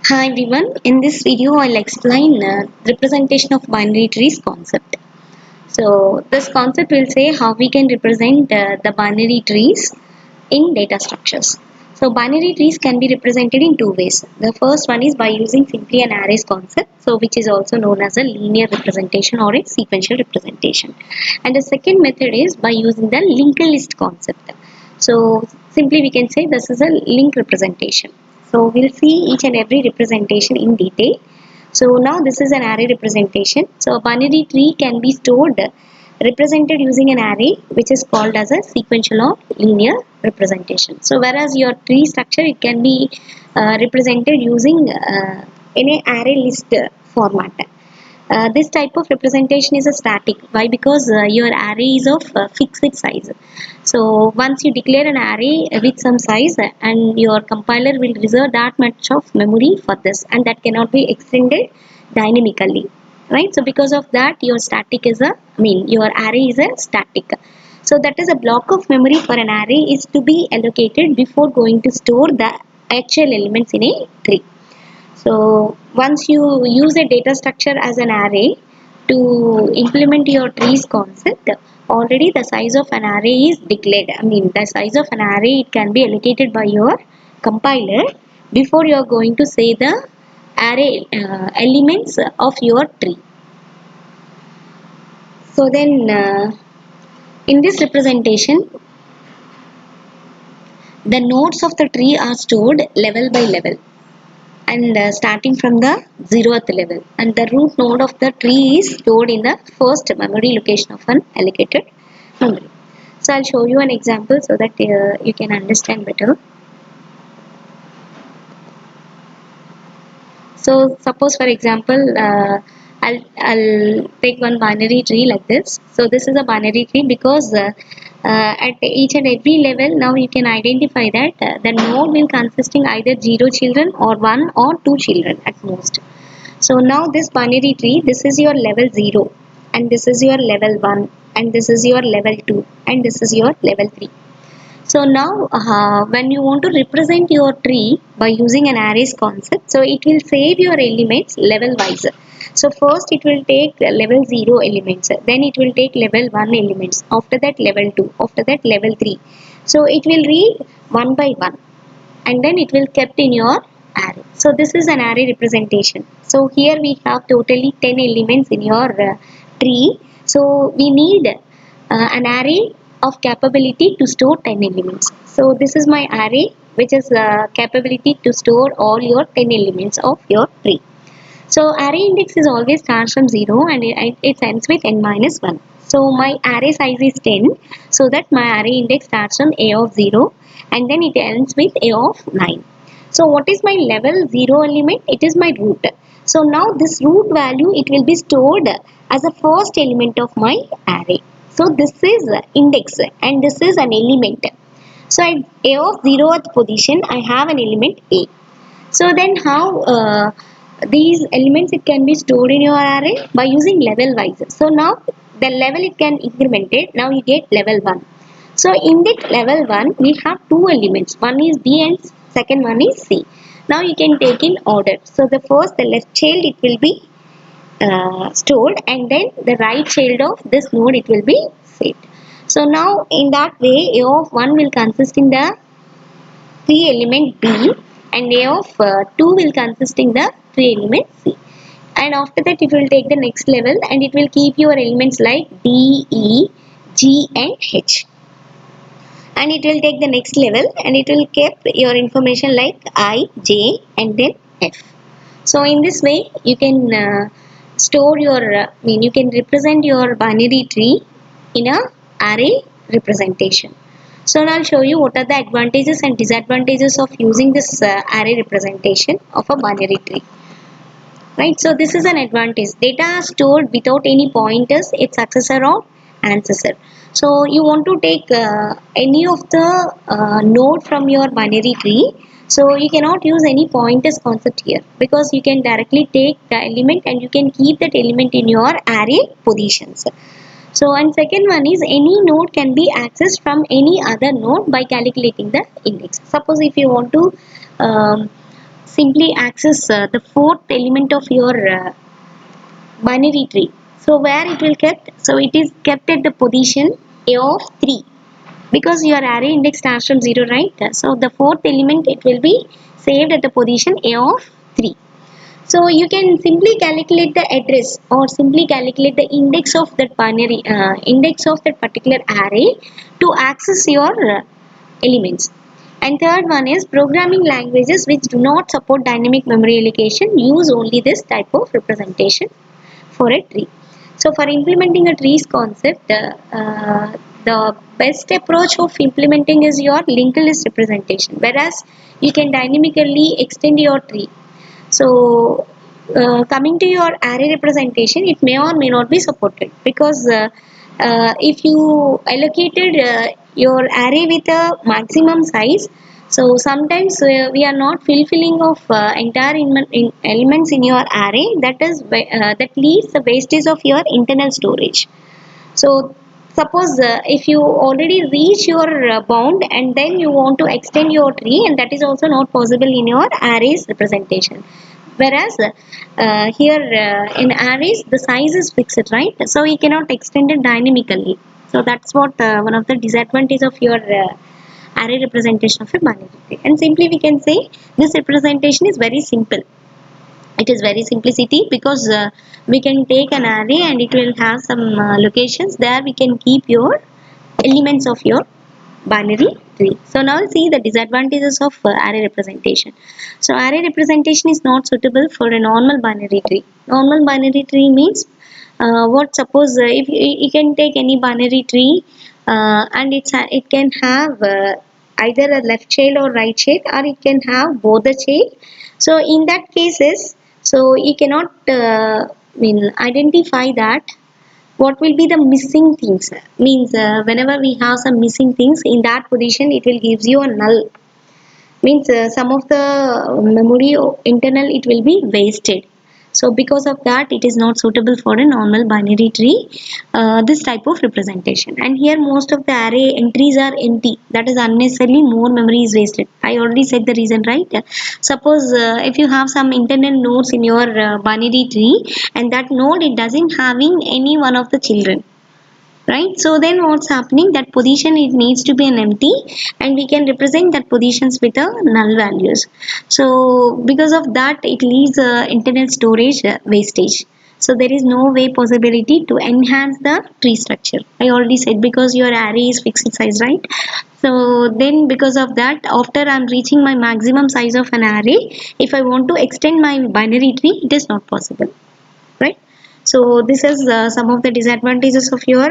Hi everyone, in this video I'll explain representation of binary trees concept. So this concept will say how we can represent the binary trees in data structures. So binary trees can be represented in two ways. The first one is by using simply an arrays concept, so which is also known as a linear representation or a sequential representation. And the second method is by using the linked list concept. So simply we can say this is a link representation. So we'll see each and every representation in detail. So now this is an array representation. So a binary tree can be stored represented using an array which is called as a sequential or linear representation. So whereas your tree structure it can be represented using in a array list format. This type of representation is a static. Why? Because your array is of fixed size. So once you declare an array with some size and your compiler will reserve that much of memory for this, and that cannot be extended dynamically, right? So because of that your static is your array is a static. So that is a block of memory for an array is to be allocated before going to store the actual elements in a tree. So once you use a data structure as an array to implement your trees concept, already the size of an array is declared. The size of an array it can be allocated by your compiler before you are going to say the array elements of your tree. So then in this representation, the nodes of the tree are stored level by level, and starting from the 0th level, and the root node of the tree is stored in the first memory location of an allocated memory. So I'll show you an example so that you can understand better. So suppose for example I'll take one binary tree like this. So this is a binary tree because at each and every level now you can identify that the node will consisting either 0 children or 1 or 2 children at most. So now this binary tree, this is your level 0 and this is your level 1 and this is your level 2 and this is your level 3. So now when you want to represent your tree by using an arrays concept, so it will save your elements level wise. So first it will take level 0 elements, then it will take level 1 elements, after that level 2, after that level 3. So it will read one by one and then it will kept in your array. So this is an array representation. So here we have totally 10 elements in your tree. So we need an array of capability to store 10 elements. So this is my array which is capability to store all your 10 elements of your tree. So array index is always starts from 0 and it ends with n minus 1. So my array size is 10. So that my array index starts from a of 0 and then it ends with a of 9. So what is my level 0 element? It is my root. So now this root value it will be stored as a first element of my array. So this is index and this is an element. So at a of 0th position I have an element a. So then how these elements it can be stored in your array by using level wise. So now the level it can increment it. Now you get level 1. So in that level 1 we have two elements. One is B and second one is C. Now you can take in order. So the first the left child it will be stored and then the right child of this node it will be saved. So now in that way A of 1 will consist in the 3 element B and A of 2 will consisting the 3 element C. And after that it will take the next level and it will keep your elements like D, E, G and H. And it will take the next level and it will keep your information like I, J and then F. So in this way you can store your, you can represent your binary tree in a array representation. So now I'll show you what are the advantages and disadvantages of using this array representation of a binary tree. Right, so this is an advantage. Data are stored without any pointers, its successor or ancestor. So you want to take any of the node from your binary tree. So you cannot use any pointers concept here because you can directly take the element and you can keep that element in your array positions. So and second one is any node can be accessed from any other node by calculating the index. Suppose if you want to simply access the fourth element of your binary tree. So where it will kept? So it is kept at the position A of 3, because your array index starts from 0, right? So the fourth element, it will be saved at the position A of 3. So you can simply calculate the address, or simply calculate the index of that binary index of that particular array to access your elements. And third one is programming languages which do not support dynamic memory allocation use only this type of representation for a tree. So for implementing a trees concept, the best approach of implementing is your linked list representation, whereas you can dynamically extend your tree. So coming to your array representation, it may or may not be supported, because if you allocated your array with a maximum size, so sometimes we are not fulfilling of entire elements in your array, that leaves the wastage of your internal storage. So suppose if you already reach your bound and then you want to extend your tree, and that is also not possible in your arrays representation. Whereas here in arrays the size is fixed, right? So you cannot extend it dynamically. So that's what one of the disadvantage of your array representation of a binary tree. And simply we can say this representation is very simple. It is very simplicity, because we can take an array and it will have some locations there we can keep your elements of your binary tree. So now see the disadvantages of array representation. So array representation is not suitable for a normal binary tree. Normal binary tree means what? Suppose if you can take any binary tree and it can have either a left child or right child, or it can have both the child. So in that cases, so you cannot identify that what will be the missing things. Means whenever we have some missing things in that position, it will gives you a null. Means some of the memory internal it will be wasted. So because of that, it is not suitable for a normal binary tree, this type of representation. And here most of the array entries are empty, that is unnecessarily more memory is wasted. I already said the reason, right? Suppose if you have some internal nodes in your binary tree, and that node it doesn't having any one of the children, right? So then what's happening, that position it needs to be an empty, and we can represent that positions with a null values. So because of that, it leaves internal storage wastage. So there is no way possibility to enhance the tree structure. I already said, because your array is fixed size, right? So then because of that, after I'm reaching my maximum size of an array, if I want to extend my binary tree, it is not possible, right? So this is some of the disadvantages of your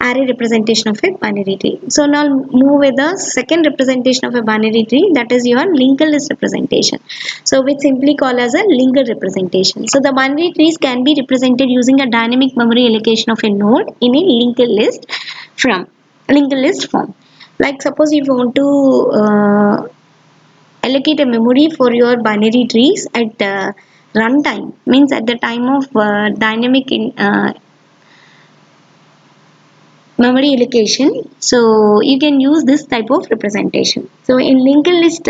array representation of a binary tree. So now move with the second representation of a binary tree, that is your linked list representation. So we simply call as a linked representation. So the binary trees can be represented using a dynamic memory allocation of a node in a linked list form. Like suppose if you want to allocate a memory for your binary trees at runtime, means at the time of dynamic memory allocation. So you can use this type of representation. So in linked list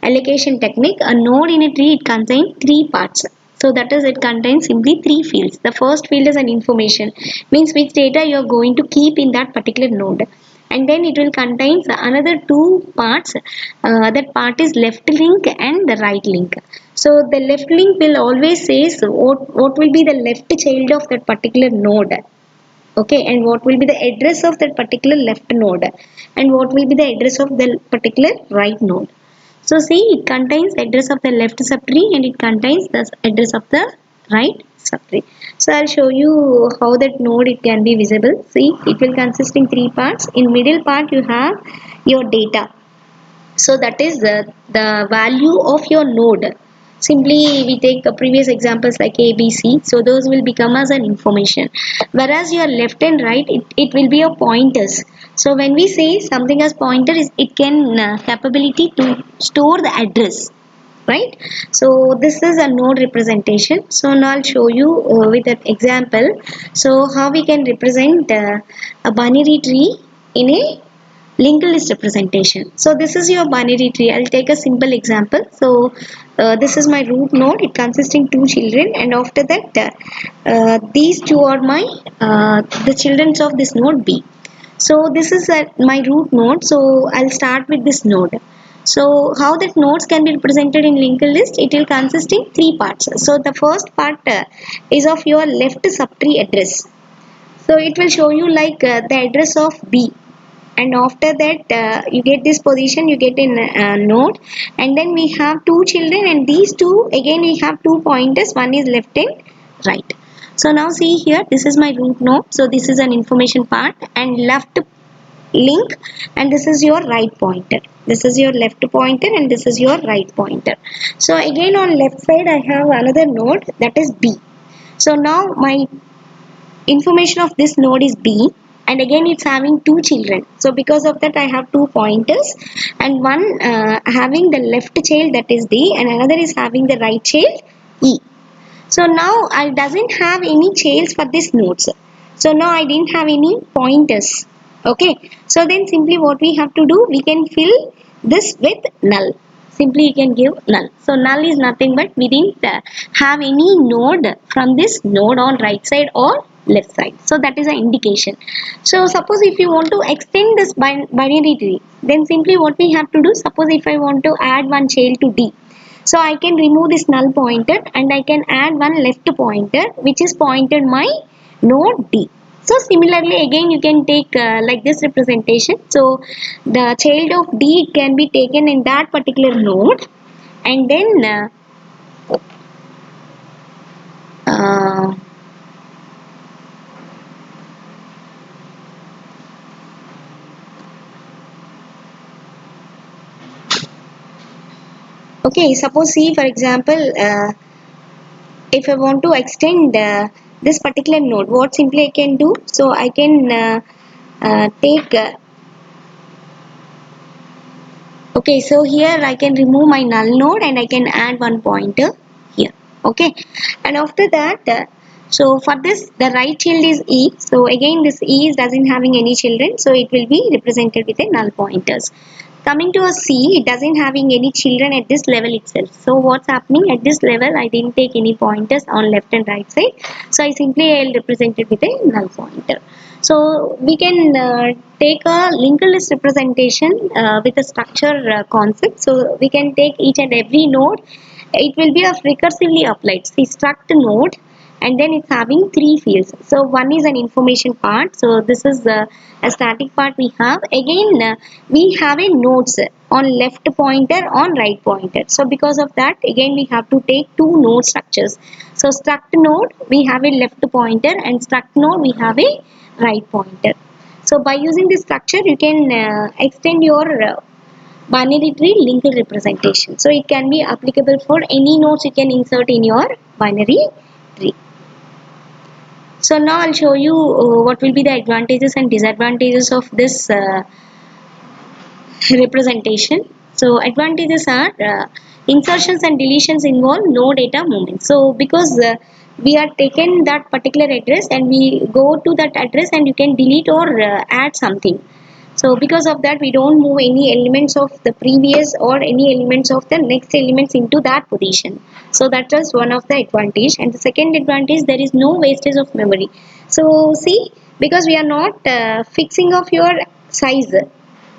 allocation technique, a node in a tree it contains three parts. So that is, it contains simply three fields. The first field is an information, means which data you are going to keep in that particular node. And then it will contain another two parts. That part is left link and the right link. So the left link will always says what will be the left child of that particular node. Okay, and what will be the address of that particular left node, and what will be the address of the particular right node. So see, it contains address of the left subtree and it contains the address of the right subtree. So I'll show you how that node it can be visible. See, it will consist in three parts. In middle part you have your data. So that is the value of your node. Simply we take the previous examples like A, B, C. So those will become as an information. Whereas your left and right, it will be a pointers. So when we say something as pointer, it can capability to store the address, right? So this is a node representation. So now I'll show you with an example. So how we can represent a binary tree in a linked list representation. So this is your binary tree. I'll take a simple example. So this is my root node. It consisting two children, and after that these two are my the children of this node B. So this is my root node. So I'll start with this node. So how that nodes can be represented in linked list? It will consist in three parts. So the first part is of your left subtree address. So it will show you like the address of B, and after that you get this position, you get in node, and then we have two children, and these two again we have two pointers, one is left and right. So now see here, this is my root node. So this is an information part and left link, and this is your right pointer, this is your left pointer, and this is your right pointer. So again on left side I have another node, that is B. So now my information of this node is B, and again it's having two children. So because of that I have two pointers, and one having the left child, that is D, and another is having the right child, E. So now I doesn't have any childs for this nodes. So now I didn't have any pointers. Okay. So then simply what we have to do, we can fill this with null. Simply you can give null. So null is nothing but we didn't have any node from this node on right side or left side. So that is an indication. So suppose if you want to extend this binary tree, then simply what we have to do, suppose if I want to add one child to D. So I can remove this null pointer and I can add one left pointer which is pointed my node D. So similarly again you can take like this representation. So the child of D can be taken in that particular node, and then uh, okay, suppose see for example if I want to extend this particular node, what simply I can do, so I can take okay, so here I can remove my null node and I can add one pointer here. Okay, and after that so for this the right child is E. So again this E is doesn't having any children, so it will be represented with a null pointers. Coming to a C, it doesn't having any children at this level itself. So what's happening at this level, I didn't take any pointers on left and right side. So I simply I'll represent it with a null pointer. So we can take a linked list representation with a structure concept. So we can take each and every node. It will be a recursively applied. See, struct node, and then it's having three fields. So one is an information part. So this is a static part we have. Again we have a nodes on left pointer, on right pointer. So because of that again we have to take two node structures. So struct node we have a left pointer, and struct node we have a right pointer. So by using this structure you can extend your binary tree linked representation. So it can be applicable for any nodes you can insert in your binary tree. So now I'll show you what will be the advantages and disadvantages of this representation. So advantages are insertions and deletions involve no data movement. So because we are taken that particular address and we go to that address and you can delete or add something. So because of that we don't move any elements of the previous or any elements of the next elements into that position. So that is one of the advantage. And the second advantage, there is no wastage of memory. So see, because we are not fixing of your size.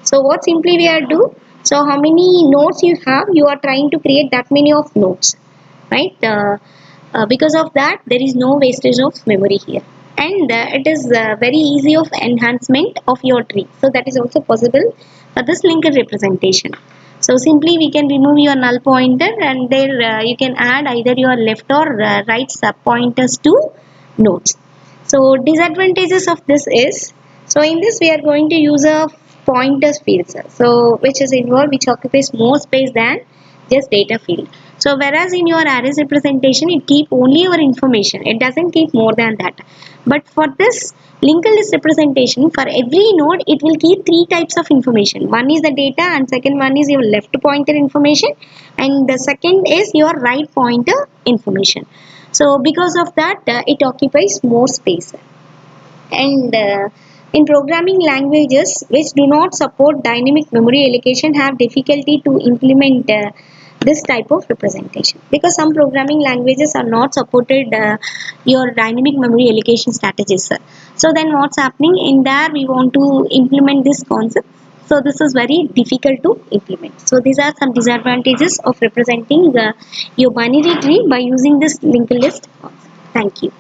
So what simply we are do, so how many nodes you have, you are trying to create that many of nodes, right? Because of that there is no wastage of memory here, and it is very easy of enhancement of your tree. So that is also possible for this linked representation. So simply we can remove your null pointer, and there you can add either your left or right sub pointers to nodes. So disadvantages of this is, so in this we are going to use a pointers fields, so which is involved, which occupies more space than just data field. So whereas in your arrays representation it keep only your information, it doesn't keep more than that. But for this linked list representation, for every node it will keep three types of information. One is the data, and second one is your left pointer information, and the second is your right pointer information. So because of that it occupies more space. And In programming languages which do not support dynamic memory allocation have difficulty to implement this type of representation, because some programming languages are not supported your dynamic memory allocation strategies. So then what's happening in there, we want to implement this concept. So this is very difficult to implement. So these are some disadvantages of representing your binary tree by using this linked list concept. Thank you.